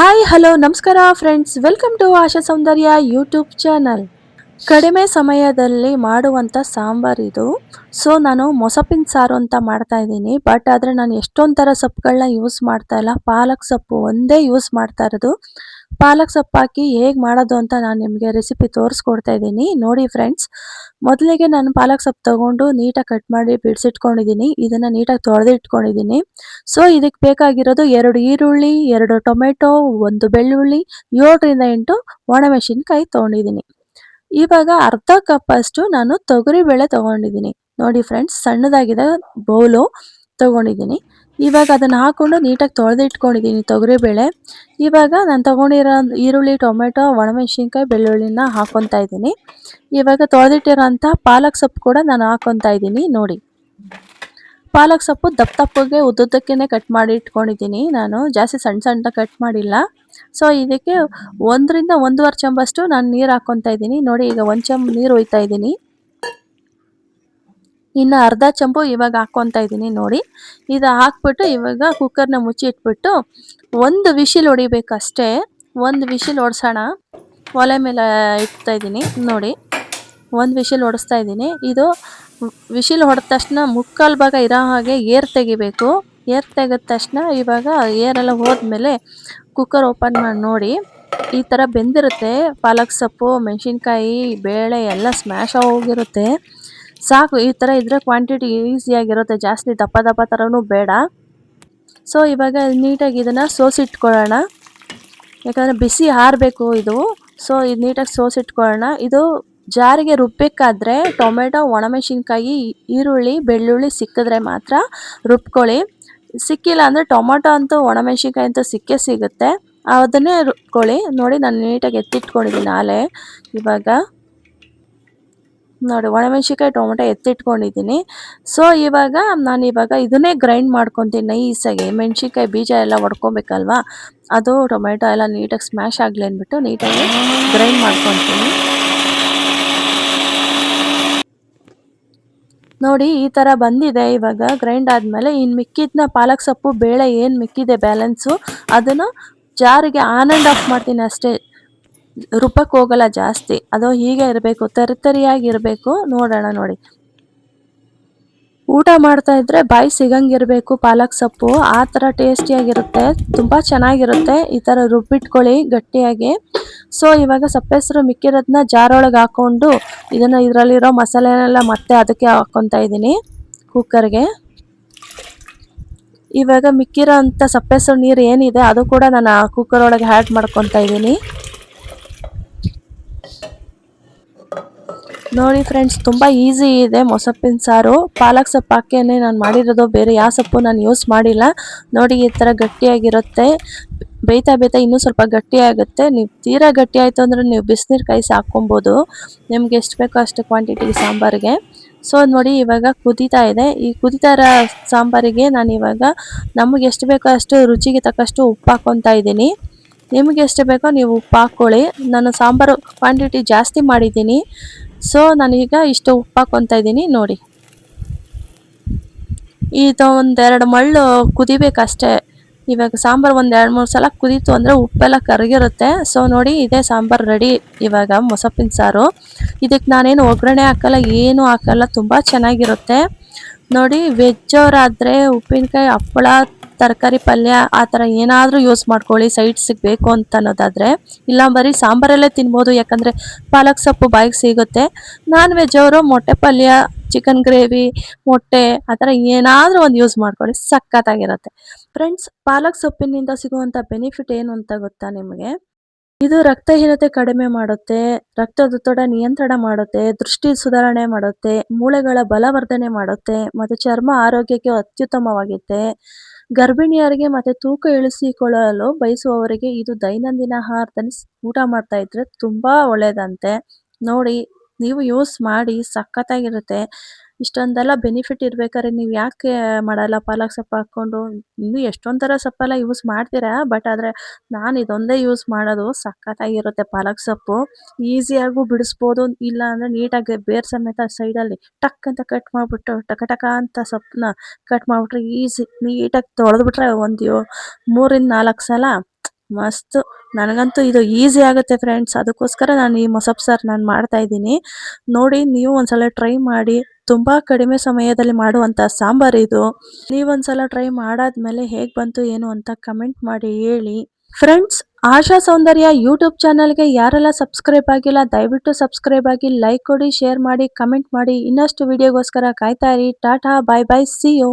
Hi hello ನಮಸ್ಕಾರ friends, welcome to Asha Soundarya YouTube channel. ಕಡಿಮೆ ಸಮಯದಲ್ಲಿ ಮಾಡುವಂಥ ಸಾಂಬಾರ್ ಇದು. ಸೊ ನಾನು ಮೊಸಪಿನ ಸಾರು ಅಂತ ಮಾಡ್ತಾ ಇದ್ದೀನಿ. ಬಟ್ ಆದರೆ ನಾನು ಎಷ್ಟೊಂದು ಥರ ಸೊಪ್ಪುಗಳನ್ನ ಯೂಸ್ ಮಾಡ್ತಾ ಇಲ್ಲ, ಪಾಲಕ್ ಸೊಪ್ಪು ಒಂದೇ ಯೂಸ್ ಮಾಡ್ತಾ ಇರೋದು. ಪಾಲಕ್ ಸೊಪ್ಪು ಹಾಕಿ ಹೇಗೆ ಮಾಡೋದು ಅಂತ ನಾನು ನಿಮಗೆ ರೆಸಿಪಿ ತೋರಿಸ್ಕೊಡ್ತಾ ಇದ್ದೀನಿ ನೋಡಿ ಫ್ರೆಂಡ್ಸ್. ಮೊದಲಿಗೆ ನಾನು ಪಾಲಕ್ ಸೊಪ್ಪು ತೊಗೊಂಡು ನೀಟಾಗಿ ಕಟ್ ಮಾಡಿ ಬಿಡಿಸಿಟ್ಕೊಂಡಿದ್ದೀನಿ. ಇದನ್ನು ನೀಟಾಗಿ ತೊಳೆದು ಇಟ್ಕೊಂಡಿದ್ದೀನಿ. ಸೊ ಇದಕ್ಕೆ ಬೇಕಾಗಿರೋದು 2 ಈರುಳ್ಳಿ, 2 ಟೊಮೆಟೊ, 1 ಬೆಳ್ಳುಳ್ಳಿ, 7ರಿಂದ 8 ಒಣಮೆಣಸಿನ್ಕಾಯಿ ತೊಗೊಂಡಿದ್ದೀನಿ. ಇವಾಗ ಅರ್ಧ ಕಪ್ ಅಷ್ಟು ನಾನು ತೊಗರಿಬೇಳೆ ತೊಗೊಂಡಿದ್ದೀನಿ. ನೋಡಿ ಫ್ರೆಂಡ್ಸ್, ಸಣ್ಣದಾಗಿದೆ ಬೌಲು ತೊಗೊಂಡಿದ್ದೀನಿ. ಇವಾಗ ಅದನ್ನು ಹಾಕ್ಕೊಂಡು ನೀಟಾಗಿ ತೊಳೆದು ಇಟ್ಕೊಂಡಿದ್ದೀನಿ ತೊಗರಿಬೇಳೆ. ಇವಾಗ ನಾನು ತೊಗೊಂಡಿರೋ ಈರುಳ್ಳಿ, ಟೊಮೆಟೊ, ಒಣಮೆಣಸಿನ್ಕಾಯಿ, ಬೆಳ್ಳುಳ್ಳಿನ ಹಾಕ್ಕೊತಾ ಇದ್ದೀನಿ. ಇವಾಗ ತೊಳೆದಿಟ್ಟಿರೋಂಥ ಪಾಲಕ್ ಸೊಪ್ಪು ಕೂಡ ನಾನು ಹಾಕ್ಕೊತಾ ಇದ್ದೀನಿ ನೋಡಿ. ಪಾಲಕ್ ಸೊಪ್ಪು ದಪ್ಪ ದಪ್ಪಗೆ ಉದ್ದುದ್ದಕ್ಕೇ ಕಟ್ ಮಾಡಿ ಇಟ್ಕೊಂಡಿದ್ದೀನಿ ನಾನು, ಜಾಸ್ತಿ ಸಣ್ಣ ಸಣ್ಣದಾಗಿ ಕಟ್ ಮಾಡಿಲ್ಲ. ಸೊ ಇದಕ್ಕೆ 1ರಿಂದ 1.5 ಚಮಚಷ್ಟು ನಾನು ನೀರು ಹಾಕ್ಕೊತಾ ಇದ್ದೀನಿ ನೋಡಿ. ಈಗ 1 ಚಮಚ ನೀರು ಒಯ್ತಾ ಇದ್ದೀನಿ. ಇನ್ನು ಅರ್ಧ ಚಮಚ ಇವಾಗ ಹಾಕ್ಕೊತಾ ಇದ್ದೀನಿ ನೋಡಿ. ಇದು ಹಾಕ್ಬಿಟ್ಟು ಇವಾಗ ಕುಕ್ಕರ್ನ ಮುಚ್ಚಿ ಇಟ್ಬಿಟ್ಟು 1 ವಿಶಿಲ್ ಹೊಡಿಬೇಕಷ್ಟೇ. 1 ವಿಶಿಲ್ ಹೊಡ್ಸೋಣ. ಒಲೆ ಮೇಲೆ ಇಡ್ತಾ ಇದ್ದೀನಿ ನೋಡಿ. 1 ವಿಶಿಲ್ ಹೊಡಿಸ್ತಾ ಇದ್ದೀನಿ. ಇದು ವಿಶಿಲ್ ಹೊಡೆದ ತಕ್ಷಣ ಮುಕ್ಕಾಲು ಭಾಗ ಇರೋ ಹಾಗೆ ಏರ್ ತೆಗಿಬೇಕು. ಏರ್ ತೆಗೆದ ತಕ್ಷಣ ಇವಾಗ ಏರೆಲ್ಲ ಹೋದ್ಮೇಲೆ ಕುಕ್ಕರ್ ಓಪನ್ ಮಾಡಿ ನೋಡಿ. ಈ ಥರ ಬೆಂದಿರುತ್ತೆ. ಪಾಲಕ್ ಸೊಪ್ಪು, ಮೆಣಸಿನ್ಕಾಯಿ, ಬೇಳೆ ಎಲ್ಲ ಸ್ಮ್ಯಾಶ್ ಆಗೋಗಿರುತ್ತೆ. ಸಾಕು, ಈ ಥರ ಇದ್ರೆ ಕ್ವಾಂಟಿಟಿ ಈಸಿಯಾಗಿರುತ್ತೆ, ಜಾಸ್ತಿ ದಪ್ಪ ದಪ್ಪ ಥರನೂ ಬೇಡ. ಸೊ ಇವಾಗ ನೀಟಾಗಿ ಇದನ್ನು ಸೋಸಿಟ್ಕೊಳ್ಳೋಣ, ಯಾಕಂದರೆ ಬಿಸಿ ಆರಬೇಕು ಇದು. ಸೊ ಇದು ನೀಟಾಗಿ ಸೋಸಿಟ್ಕೊಳ್ಳೋಣ. ಇದು ಜಾರಿಗೆ ರುಬ್ಬಬೇಕಾದ್ರೆ ಟೊಮೆಟೊ, ಒಣಮೆಣಸಿನ್ಕಾಯಿ, ಈರುಳ್ಳಿ, ಬೆಳ್ಳುಳ್ಳಿ ಸಿಕ್ಕಿದ್ರೆ ಮಾತ್ರ ರುಬ್ಕೊಳ್ಳಿ. ಸಿಕ್ಕಿಲ್ಲ ಅಂದರೆ ಟೊಮೊಟೊ ಅಂತೂ ಒಣಮೆಣಸಿನ್ಕಾಯಿ ಅಂತೂ ಸಿಕ್ಕೇ ಸಿಗುತ್ತೆ, ಅದನ್ನೇ ರುಬ್ಕೊಳ್ಳಿ ನೋಡಿ. ನಾನು ನೀಟಾಗಿ ಎತ್ತಿಟ್ಕೊಂಡಿದ್ದೀನಿ ಆಲೆ. ಇವಾಗ ನೋಡಿ, ಒಣಮೆಣಸಿನ್ಕಾಯಿ, ಟೊಮೊಟೊ ಎತ್ತಿಟ್ಕೊಂಡಿದ್ದೀನಿ. ಸೊ ಇವಾಗ ಇದನ್ನೇ ಗ್ರೈಂಡ್ ಮಾಡ್ಕೊತೀನಿ ನೈಸಾಗಿ. ಮೆಣಸಿನ್ಕಾಯಿ ಬೀಜ ಎಲ್ಲ ಹೊಡ್ಕೊಬೇಕಲ್ವಾ, ಅದು ಟೊಮೆಟೊ ಎಲ್ಲ ನೀಟಾಗಿ ಸ್ಮ್ಯಾಶ್ ಆಗಲಿ ಅಂದ್ಬಿಟ್ಟು ನೀಟಾಗಿ ಗ್ರೈಂಡ್ ಮಾಡ್ಕೊತೀನಿ ನೋಡಿ. ಈ ಥರ ಬಂದಿದೆ. ಇವಾಗ ಗ್ರೈಂಡ್ ಆದಮೇಲೆ ಇನ್ನು ಮಿಕ್ಕಿದ್ನ ಪಾಲಕ್ ಸೊಪ್ಪು, ಬೇಳೆ ಏನು ಮಿಕ್ಕಿದೆ ಬ್ಯಾಲೆನ್ಸು, ಅದನ್ನು ಜಾರಿಗೆ ಆನ್ ಆ್ಯಂಡ್ ಆಫ್ ಮಾಡ್ತೀನಿ ಅಷ್ಟೇ. ರುಬ್ಬಕ್ಕೆ ಹೋಗಲ್ಲ ಜಾಸ್ತಿ, ಅದು ಹೀಗೆ ಇರಬೇಕು, ತರಿಯಾಗಿರಬೇಕು. ನೋಡೋಣ ನೋಡಿ, ಊಟ ಮಾಡ್ತಾ ಇದ್ರೆ ಬಾಯಿ ಸಿಗಂಗಿರಬೇಕು ಪಾಲಕ್ ಸೊಪ್ಪು, ಆ ಥರ ಟೇಸ್ಟಿಯಾಗಿರುತ್ತೆ, ತುಂಬ ಚೆನ್ನಾಗಿರುತ್ತೆ. ಈ ಥರ ರುಬ್ಬಿಟ್ಕೊಳ್ಳಿ ಗಟ್ಟಿಯಾಗಿ. ಸೊ ಇವಾಗ ಸಪ್ಪೆಸರು ಮಿಕ್ಕಿರೋದನ್ನ ಜಾರೊಳಗೆ ಹಾಕ್ಕೊಂಡು ಇದರಲ್ಲಿರೋ ಮಸಾಲೆನೆಲ್ಲ ಮತ್ತೆ ಅದಕ್ಕೆ ಹಾಕ್ಕೊತಾ ಇದ್ದೀನಿ ಕುಕ್ಕರ್ಗೆ. ಇವಾಗ ಮಿಕ್ಕಿರೋ ಅಂಥ ಸಪ್ಪೆಸರು ನೀರು ಏನಿದೆ ಅದು ಕೂಡ ನಾನು ಕುಕ್ಕರ್ ಒಳಗೆ ಆ್ಯಡ್ ಮಾಡ್ಕೊತಾ ಇದ್ದೀನಿ ನೋಡಿ ಫ್ರೆಂಡ್ಸ್. ತುಂಬ ಈಸಿ ಇದೆ ಮೊಸಪ್ಪಿನ ಸಾರು. ಪಾಲಕ್ ಸೊಪ್ಪು ಹಾಕೇನೆ ನಾನು ಮಾಡಿರೋದು, ಬೇರೆ ಯಾವ ಸೊಪ್ಪು ನಾನು ಯೂಸ್ ಮಾಡಿಲ್ಲ ನೋಡಿ. ಈ ಥರ ಗಟ್ಟಿಯಾಗಿರುತ್ತೆ. ಬೇಯ್ತಾ ಬೇಯ್ತಾ ಇನ್ನೂ ಸ್ವಲ್ಪ ಗಟ್ಟಿಯಾಗುತ್ತೆ. ನೀವು ತೀರಾ ಗಟ್ಟಿ ಆಯಿತು ಅಂದರೆ ನೀವು ಬಿಸಿನೀರು ಕಾಯಿಸಿ ಹಾಕ್ಕೊಬೋದು, ನಿಮ್ಗೆ ಎಷ್ಟು ಬೇಕೋ ಅಷ್ಟು ಕ್ವಾಂಟಿಟಿ ಸಾಂಬಾರಿಗೆ. ಸೊ ನೋಡಿ, ಇವಾಗ ಕುದೀತಾ ಇದೆ. ಈ ಕುದೀತಾ ಇರೋ ಸಾಂಬಾರಿಗೆ ನಾನು ಇವಾಗ ನಮಗೆ ಎಷ್ಟು ಬೇಕೋ ಅಷ್ಟು ರುಚಿಗೆ ತಕ್ಕಷ್ಟು ಉಪ್ಪು ಹಾಕ್ಕೊತಾ ಇದ್ದೀನಿ. ನಿಮಗೆ ಎಷ್ಟು ಬೇಕೋ ನೀವು ಉಪ್ಪು ಹಾಕ್ಕೊಳ್ಳಿ. ನಾನು ಸಾಂಬಾರು ಕ್ವಾಂಟಿಟಿ ಜಾಸ್ತಿ ಮಾಡಿದ್ದೀನಿ, ಸೊ ನಾನೀಗ ಇಷ್ಟು ಉಪ್ಪು ಹಾಕ್ಕೊತಾ ಇದ್ದೀನಿ ನೋಡಿ. ಇದು 1-2 ಮಳ್ಳು ಕುದಿಬೇಕಷ್ಟೇ. ಇವಾಗ ಸಾಂಬಾರು 1-2-3 ಸಲ ಕುದೀತು ಅಂದರೆ ಉಪ್ಪೆಲ್ಲ ಕರಗಿರುತ್ತೆ. ಸೊ ನೋಡಿ, ಇದೇ ಸಾಂಬಾರು ರೆಡಿ. ಇವಾಗ ಮೊಸಪಿನ ಸಾರು, ಇದಕ್ಕೆ ನಾನೇನು ಒಗ್ಗರಣೆ ಹಾಕಲ್ಲ, ಏನೂ ಹಾಕಲ್ಲ, ತುಂಬ ಚೆನ್ನಾಗಿರುತ್ತೆ ನೋಡಿ. ವೆಜ್ ಅವರಾದರೆ ಉಪ್ಪಿನಕಾಯಿ, ಹಪ್ಪಳ, ತರಕಾರಿ ಪಲ್ಯ ಆ ಥರ ಏನಾದರೂ ಯೂಸ್ ಮಾಡ್ಕೊಳ್ಳಿ ಸೈಡ್ಸಿಗೆ ಬೇಕು ಅಂತ ಅನ್ನೋದಾದರೆ. ಇಲ್ಲ ಬರೀ ಸಾಂಬಾರಲ್ಲೇ ತಿನ್ಬೋದು, ಯಾಕಂದರೆ ಪಾಲಕ್ ಸೊಪ್ಪು ಬಾಯಿಗೆ ಸಿಗುತ್ತೆ. ನಾನ್ ವೆಜ್ ಅವರು ಮೊಟ್ಟೆ ಪಲ್ಯ, ಚಿಕನ್ ಗ್ರೇವಿ, ಮೊಟ್ಟೆ ಆ ಥರ ಏನಾದರೂ ಒಂದು ಯೂಸ್ ಮಾಡ್ಕೊಳ್ಳಿ, ಸಖತ್ತಾಗಿರುತ್ತೆ ಫ್ರೆಂಡ್ಸ್. ಪಾಲಕ್ ಸೊಪ್ಪಿನಿಂದ ಸಿಗುವಂಥ ಬೆನಿಫಿಟ್ ಏನು ಅಂತ ಗೊತ್ತಾ ನಿಮಗೆ? ಇದು ರಕ್ತಹೀನತೆ ಕಡಿಮೆ ಮಾಡುತ್ತೆ, ರಕ್ತದೊತ್ತಡ ನಿಯಂತ್ರಣ ಮಾಡುತ್ತೆ, ದೃಷ್ಟಿ ಸುಧಾರಣೆ ಮಾಡುತ್ತೆ, ಮೂಳೆಗಳ ಬಲವರ್ಧನೆ ಮಾಡುತ್ತೆ, ಮತ್ತು ಚರ್ಮ ಆರೋಗ್ಯಕ್ಕೆ ಅತ್ಯುತ್ತಮವಾಗಿದೆ. ಗರ್ಭಿಣಿಯರಿಗೆ ಮತ್ತು ತೂಕ ಇಳಿಸಿಕೊಳ್ಳಲು ಬಯಸುವವರಿಗೆ ಇದು ದೈನಂದಿನ ಆಹಾರದಲ್ಲಿ ಊಟ ಮಾಡ್ತಾ ಇದ್ರೆ ತುಂಬ ಒಳ್ಳೆಯದಂತೆ ನೋಡಿ. ನೀವು ಯೂಸ್ ಮಾಡಿ, ಸಖತ್ತಾಗಿರುತ್ತೆ. ಇಷ್ಟೊಂದೆಲ್ಲ ಬೆನಿಫಿಟ್ ಇರ್ಬೇಕಾದ್ರೆ ನೀವು ಯಾಕೆ ಮಾಡಲ್ಲ ಪಾಲಕ್ ಸೊಪ್ಪು ಹಾಕ್ಕೊಂಡು? ಇನ್ನೂ ಎಷ್ಟೊಂದು ಥರ ಸೊಪ್ಪೆಲ್ಲ ಯೂಸ್ ಮಾಡ್ತೀರಾ, ಬಟ್ ಆದರೆ ನಾನು ಇದೊಂದೇ ಯೂಸ್ ಮಾಡೋದು. ಸಖತ್ತಾಗಿರುತ್ತೆ ಪಾಲಕ್ ಸೊಪ್ಪು, ಈಸಿಯಾಗೂ ಬಿಡಿಸ್ಬೋದು. ಇಲ್ಲ ಅಂದರೆ ನೀಟಾಗಿ ಬೇರು ಸಮೇತ ಸೈಡಲ್ಲಿ ಟಕ್ ಅಂತ ಕಟ್ ಮಾಡಿಬಿಟ್ಟು ಟಕ ಟಕ ಅಂತ ಸೊಪ್ಪನ್ನ ಕಟ್ ಮಾಡಿಬಿಟ್ರೆ ಈಸಿ. ನೀಟಾಗಿ ತೊಳೆದ್ಬಿಟ್ರೆ ಒಂದು 3-4 ಸಲ ಮಸ್ತ್. ನನಗಂತೂ ಇದು ಈಸಿ ಆಗುತ್ತೆ ಫ್ರೆಂಡ್ಸ್. ಅದಕ್ಕೋಸ್ಕರ ನಾನು ಈ ಮೊಸಪ್ ಸಾರು ನಾನು ಮಾಡ್ತಾ ಇದ್ದೀನಿ. ನೋಡಿ ನೀವು ಒಂದ್ಸಲ ಟ್ರೈ ಮಾಡಿ. ತುಂಬಾ ಕಡಿಮೆ ಸಮಯದಲ್ಲಿ ಮಾಡುವಂತ ಸಾಂಬಾರ್ ಇದು. ನೀವೊಂದ್ಸಲ ಟ್ರೈ ಮಾಡಾದ್ಮೇಲೆ ಹೇಗ್ ಬಂತು ಏನು ಅಂತ ಕಮೆಂಟ್ ಮಾಡಿ ಹೇಳಿ. ಫ್ರೆಂಡ್ಸ್, ಆಶಾ ಸೌಂದರ್ಯ ಯೂಟ್ಯೂಬ್ ಚಾನಲ್ಗೆ ಯಾರೆಲ್ಲ ಸಬ್ಸ್ಕ್ರೈಬ್ ಆಗಿಲ್ಲ ದಯವಿಟ್ಟು ಸಬ್ಸ್ಕ್ರೈಬ್ ಆಗಿ, ಲೈಕ್ ಕೊಡಿ, ಶೇರ್ ಮಾಡಿ, ಕಮೆಂಟ್ ಮಾಡಿ. ಇನ್ನಷ್ಟು ವಿಡಿಯೋಗೋಸ್ಕರ ಕಾಯ್ತಾ ಇರಿ. ಟಾಟಾ, ಬಾಯ್ ಬಾಯ್, ಸಿ ಯು.